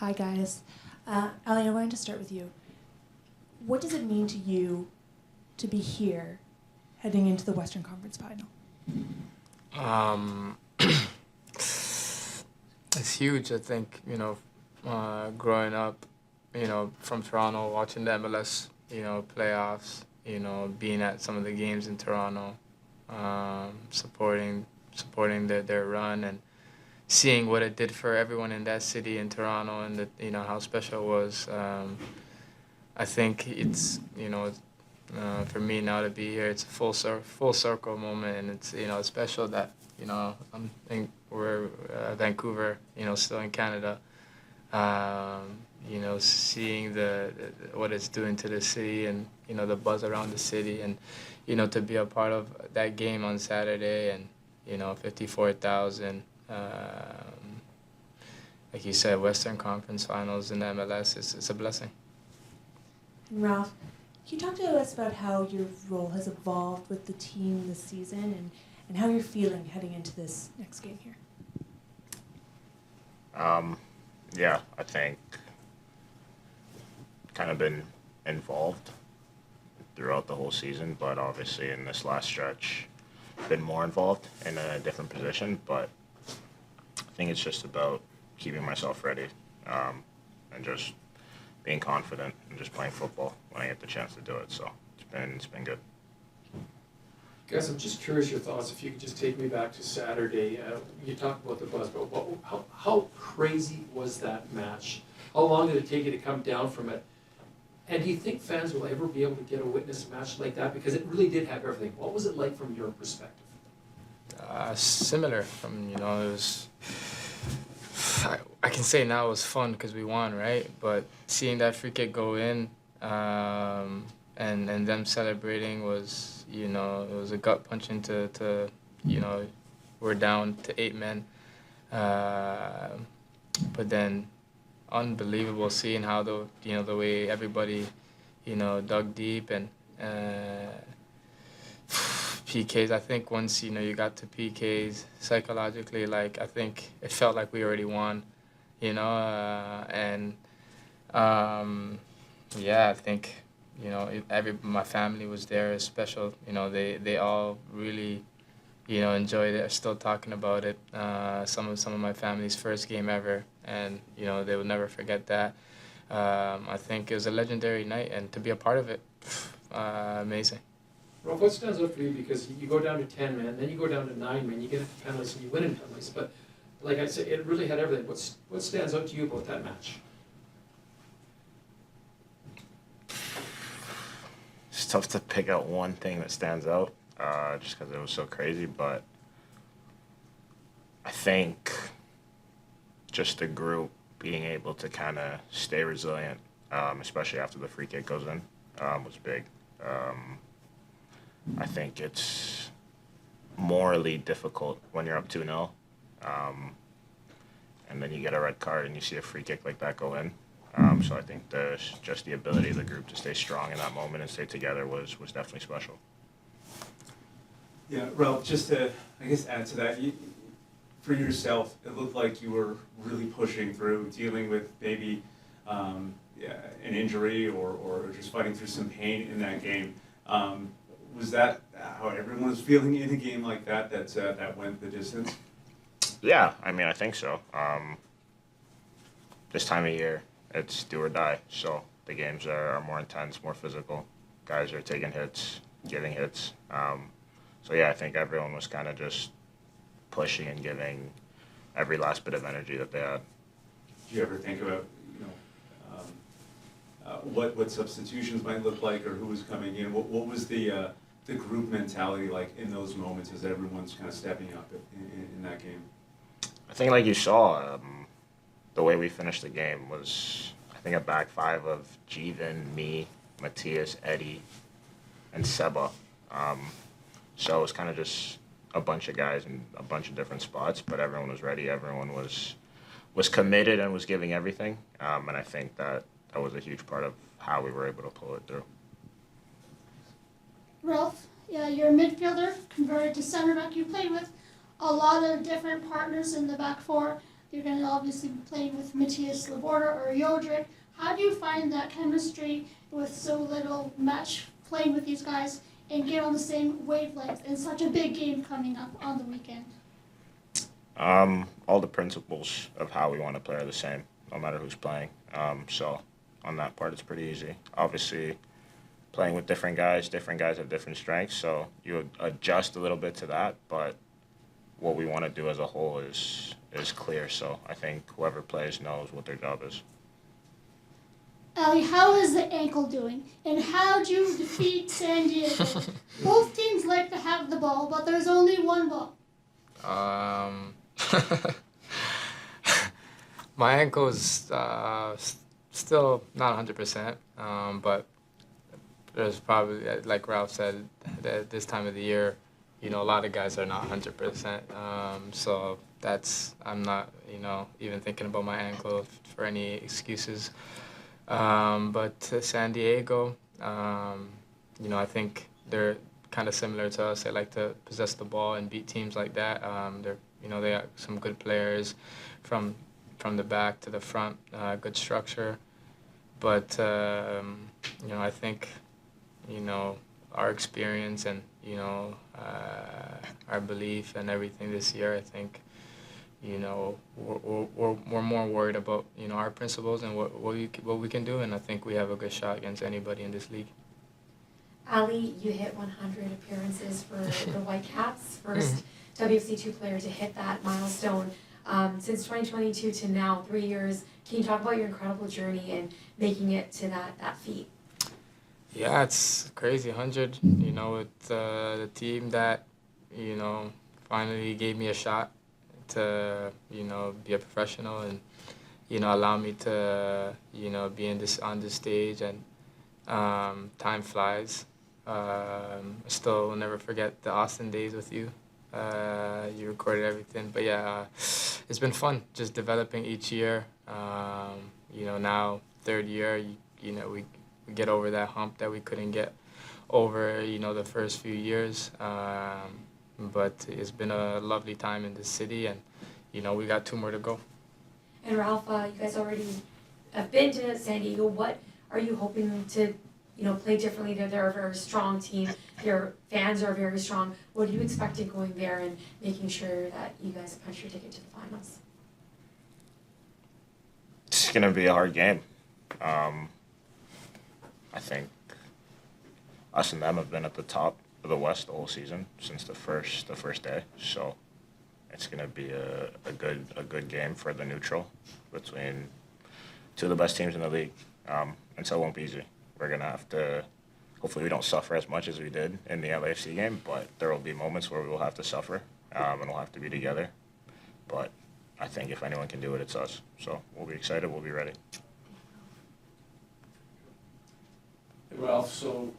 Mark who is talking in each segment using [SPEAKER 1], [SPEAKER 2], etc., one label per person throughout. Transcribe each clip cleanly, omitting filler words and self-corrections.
[SPEAKER 1] Hi, guys. Ali, I wanted to start with you. What does it mean to you to be here heading into the Western Conference Final?
[SPEAKER 2] Um, it's huge. I think growing up, from Toronto, watching the MLS, playoffs, being at some of the games in Toronto, supporting their run and seeing what it did for everyone in that city in Toronto and how special it was. I think it's for me now to be here, it's a full circle moment, and it's special that we're Vancouver, still in Canada. Seeing what it's doing to the city and the buzz around the city, and to be a part of that game on Saturday, and 54,000. Like you said, Western Conference Finals in the MLS, it's a blessing.
[SPEAKER 1] Ralph, can you talk to us about how your role has evolved with the team this season and how you're feeling heading into this next game here?
[SPEAKER 3] Yeah, I think kind of been involved throughout the whole season, but obviously in this last stretch, been more involved in a different position. But I think it's just about keeping myself ready and just being confident and just playing football when I get the chance to do it. So it's been good.
[SPEAKER 4] Guys, I'm just curious your thoughts. If you could just take me back to Saturday. You talked about the buzz, but how crazy was that match? How long did it take you to come down from it? And do you think fans will ever be able to get a witness match like that? Because it really did have everything. What was it like from your perspective?
[SPEAKER 2] Similar. It was. I can say now it was fun because we won, right? But seeing that free kick go in, and them celebrating was, it was a gut punch into we're down to 8 men. But then unbelievable seeing how the way everybody, dug deep and PKs. I think once, you got to PKs psychologically, like I think it felt like we already won, and yeah, I think, my family was there. It's special. They all really, enjoyed it. Are still talking about it. Some of my family's first game ever, and they will never forget that. I think it was a legendary night, and to be a part of it, amazing.
[SPEAKER 4] Ralph, what stands out for you? Because you go down to 10 men, then you go down to 9 men, you get into penalties and you win in penalties. But like I said, it really had everything. What stands out to you about that match?
[SPEAKER 3] It's tough to pick out one thing that stands out just because it was so crazy, but I think just the group being able to kind of stay resilient, especially after the free kick goes in, was big. I think it's morally difficult when you're up 2-0, and then you get a red card and you see a free kick like that go in. So I think just the ability of the group to stay strong in that moment and stay together was definitely special.
[SPEAKER 5] Yeah, Ralph, just to, I guess, add to that, for yourself, it looked like you were really pushing through, dealing with maybe an injury or just fighting through some pain in that game. Was that how everyone was feeling in a game like that that went the distance?
[SPEAKER 3] Yeah, I mean, I think so. This time of year, it's do or die. So the games are more intense, more physical. Guys are taking hits, giving hits. So yeah, I think everyone was kind of just pushing and giving every last bit of energy that they had.
[SPEAKER 5] Did you ever think about, what substitutions might look like, or who was coming in? What was the group mentality like in those moments as everyone's kind of stepping up in that game?
[SPEAKER 3] I think, like you saw, the way we finished the game was, I think, a back five of Jeevan, me, Matthias, Eddie, and Seba. So it was kind of just a bunch of guys in a bunch of different spots, but everyone was ready. Everyone was committed and was giving everything. And I think that was a huge part of how we were able to pull it through.
[SPEAKER 6] Ralph, yeah, you're a midfielder converted to center back. You played with a lot of different partners in the back four. You're going to obviously be playing with Matthias Laborda or Jodrik. How do you find that chemistry with so little match playing with these guys and get on the same wavelength in such a big game coming up on the weekend?
[SPEAKER 3] All the principles of how we want to play are the same, no matter who's playing. So on that part, it's pretty easy. Obviously, playing with different guys have different strengths, so you adjust a little bit to that. But what we want to do as a whole is clear. So I think whoever plays knows what their job is.
[SPEAKER 6] Ali, how is the ankle doing? And how do you defeat San Diego? Both teams like to have the ball, but there's only one ball.
[SPEAKER 2] My ankle is still not 100%, but there's probably, like Ralph said, that this time of the year, a lot of guys are not 100%. So I'm not, even thinking about my ankle for any excuses. But San Diego, I think they're kind of similar to us. They like to possess the ball and beat teams like that. They got some good players from the back to the front, good structure. But I think our experience and our belief and everything this year, I think we're more worried about our principles and what we can do, and I think we have a good shot against anybody in this league.
[SPEAKER 7] Ali, you hit 100 appearances for the Whitecaps, first WFC2 player to hit that milestone. Since 2022 to now, 3 years, can you talk about your incredible journey and making it to that feat?
[SPEAKER 2] Yeah, it's crazy, 100, with the team that, finally gave me a shot to, be a professional and, allow me to, be on this stage, and time flies. I still will never forget the Austin days with you. You recorded everything, but yeah, it's been fun just developing each year. Now third year, we get over that hump that we couldn't get over, the first few years. But it's been a lovely time in this city, and we got 2 more to go.
[SPEAKER 7] And Ralph, you guys already have been to San Diego. What are you hoping to play differently? They're a very strong team. Their fans are very strong. What are you expecting going there and making sure that you guys punch your ticket to the finals?
[SPEAKER 3] It's going to be a hard game. I think us and them have been at the top of the West the whole season since the first day. So it's going to be a good game for the neutral between 2 of the best teams in the league. And so it won't be easy. We're going to have to, hopefully we don't suffer as much as we did in the LAFC game, but there will be moments where we will have to suffer, and we'll have to be together. But I think if anyone can do it, it's us. So we'll be excited, we'll be ready.
[SPEAKER 8] Hey, Ralph, so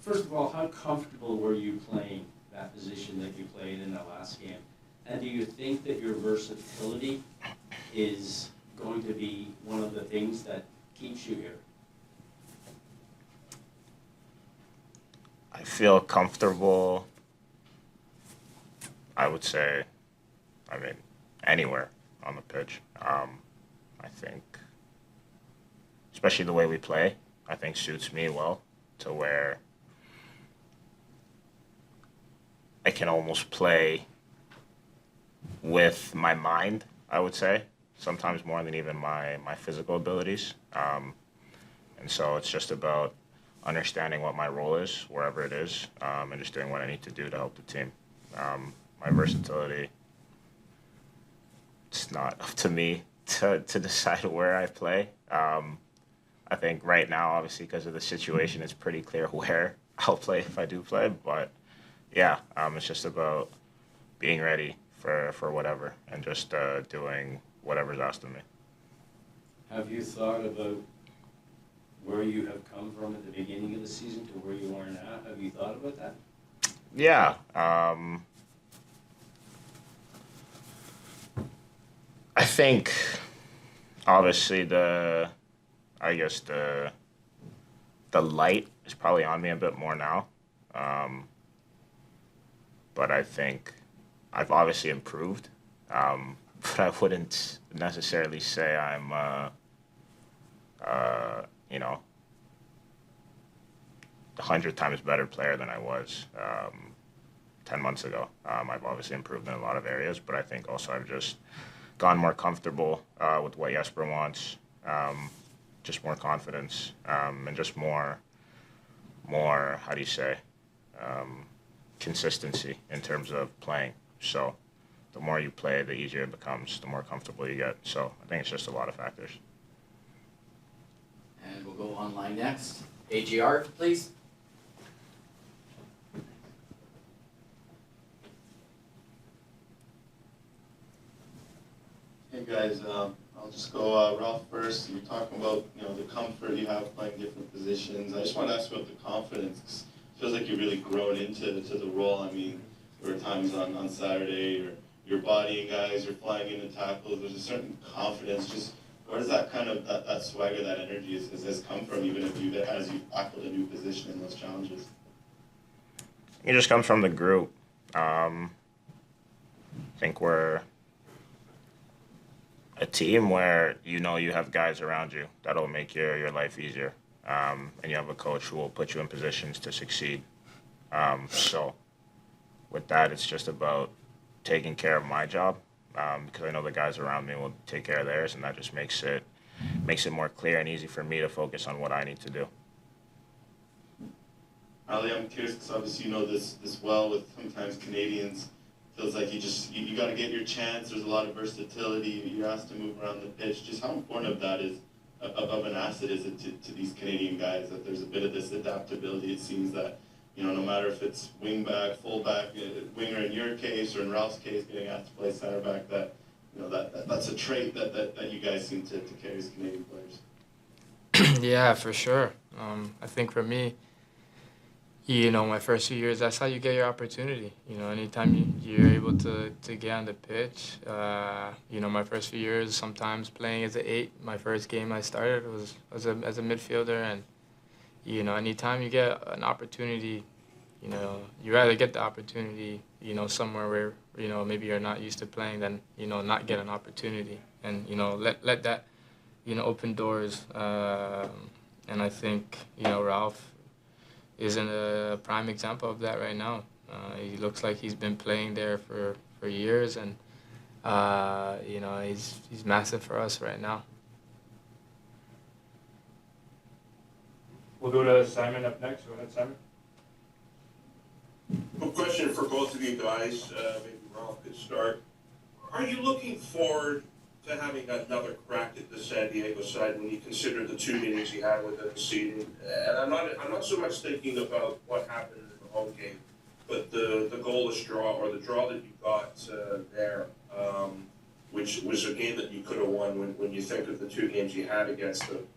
[SPEAKER 8] first of all, how comfortable were you playing that position that you played in that last game? And do you think that your versatility is going to be one of the things that keeps you here?
[SPEAKER 3] I feel comfortable, I would say, anywhere on the pitch. I think, especially the way we play, I think suits me well, to where I can almost play with my mind, I would say, sometimes more than even my physical abilities. And so it's just about understanding what my role is, wherever it is, and just doing what I need to do to help the team. My versatility, it's not up to me to decide where I play. I think right now, obviously, because of the situation, it's pretty clear where I'll play if I do play. But yeah, it's just about being ready for whatever and just doing whatever's asked of me.
[SPEAKER 8] Have you thought about where you have come from at the beginning of the season to where you are now? Have you thought about that?
[SPEAKER 3] Yeah. I think, obviously, the light is probably on me a bit more now. But I think I've obviously improved But I wouldn't necessarily say I'm, you know, 100 times better player than I was 10 months ago. I've obviously improved in a lot of areas, but I think also I've just gone more comfortable with what Jesper wants, just more confidence, and just more, how do you say, consistency in terms of playing. So the more you play, the easier it becomes, the more comfortable you get. So I think it's just a lot of factors.
[SPEAKER 9] And we'll go online next. AGR, please.
[SPEAKER 10] Hey guys, I'll just go Ralph first. You're talking about the comfort you have playing different positions. I just want to ask about the confidence. 'Cause it feels like you've really grown into the role. I mean, there were times on Saturday you're bodying guys, you're flying into tackles. There's a certain confidence. Just where does that kind of that swagger, that energy has come from? Even if as you've tackled a new position in those challenges.
[SPEAKER 3] It just comes from the group. I think we're a team where you have guys around you that'll make your life easier, and you have a coach who will put you in positions to succeed. So with that, it's just about taking care of my job, because I know the guys around me will take care of theirs, and that just makes it more clear and easy for me to focus on what I need to do.
[SPEAKER 10] Ali, I'm curious because obviously you know this well with sometimes Canadians. Feels like you got to get your chance. There's a lot of versatility. You're asked to move around the pitch. Just how important of an asset is it to these Canadian guys that there's a bit of this adaptability? It seems that no matter if it's wing back, full back, winger in your case or in Ralph's case, getting asked to play center back, that that's a trait that you guys seem to carry as Canadian players.
[SPEAKER 2] Yeah, for sure. I think for me, my first few years, that's how you get your opportunity. Anytime you're able to get on the pitch. My first few years, sometimes playing as an 8. My first game I started was as a midfielder, and anytime you get an opportunity, you rather get the opportunity, somewhere where maybe you're not used to playing than not get an opportunity, and let that open doors. And I think Ralph is in a prime example of that right now. He looks like he's been playing there for years, and he's massive for us right now.
[SPEAKER 11] We'll go to Simon up next. Go ahead, Simon.
[SPEAKER 12] A question for both of you guys. Maybe Ralph could start. Are you looking forward to having another crack at the San Diego side when you consider the 2 meetings you had within the season? And I'm not so much thinking about what happened in the home game, but the goalless draw, or the draw that you got there, which was a game that you could have won when you think of the 2 games you had against them.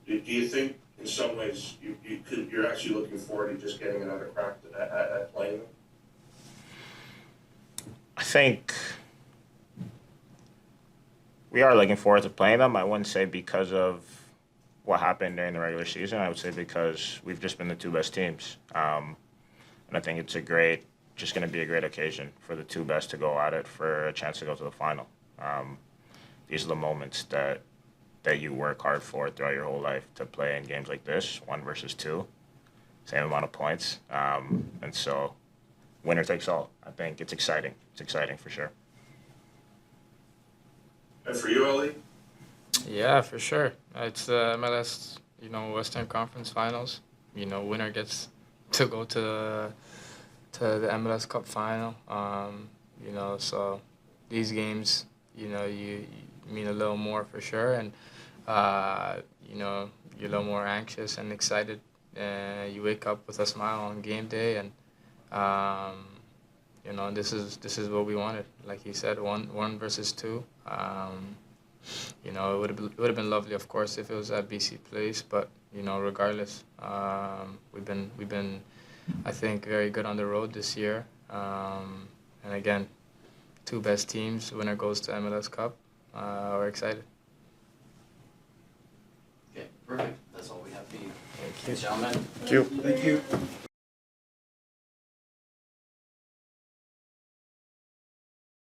[SPEAKER 12] Do you think in some ways you're actually looking forward to just getting another crack at playing them?
[SPEAKER 3] I think we are looking forward to playing them. I wouldn't say because of what happened during the regular season. I would say because we've just been the 2 best teams. And I think it's just going to be a great occasion for the 2 best to go at it for a chance to go to the final. These are the moments that you work hard for throughout your whole life, to play in games like this, 1 versus 2, same amount of points. And so winner takes all. I think it's exciting. It's exciting for sure.
[SPEAKER 12] And for you, Ellie?
[SPEAKER 2] Yeah, for sure. It's the MLS, Western Conference Finals. Winner gets to go to the MLS Cup Final. So these games, you mean a little more for sure, and you're a little more anxious and excited. You wake up with a smile on game day, and this is what we wanted. Like he said, one versus 2. It would have been lovely, of course, if it was at BC Place, but regardless, we've been, I think, very good on the road this year. And again, 2 best teams. Winner goes to MLS Cup. We're excited.
[SPEAKER 9] Okay, perfect. That's all we have for you.
[SPEAKER 3] Thank you.
[SPEAKER 9] Gentlemen.
[SPEAKER 3] Thank you.
[SPEAKER 5] Thank you.